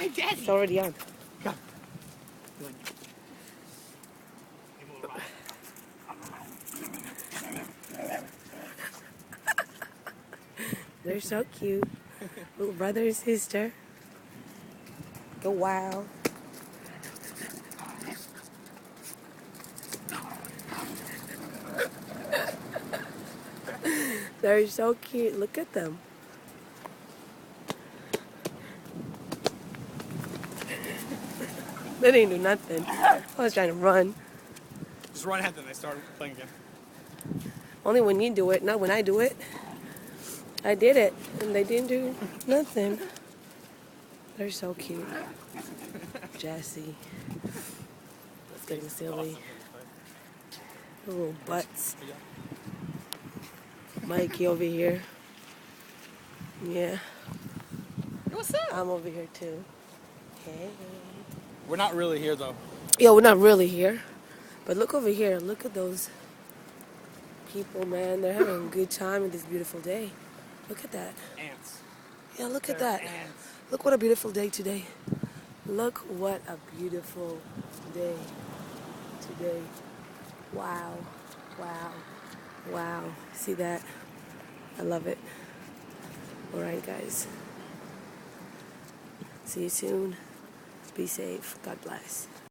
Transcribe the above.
Right, Daddy. It's already on. Come. They're so cute. Little brother and sister. Go wild. They're so cute. Look at them. They didn't do nothing. I was trying to run. Just run ahead, then I start playing again. Only when you do it, not when I do it. I did it, and they didn't do nothing. They're so cute. Jesse. It's getting silly. The little butts. Mikey over here. Yeah. What's up? I'm over here too. Hey. We're not really here, though. Yeah, we're not really here. But look over here. Look at those people, man. They're having a good time in this beautiful day. Look at that. Ants. Yeah, look at They're that. ants. Look what a beautiful day today. Look what a beautiful day today. Wow. Wow. Wow. See that? I love it. All right, guys. See you soon. Be safe. God bless.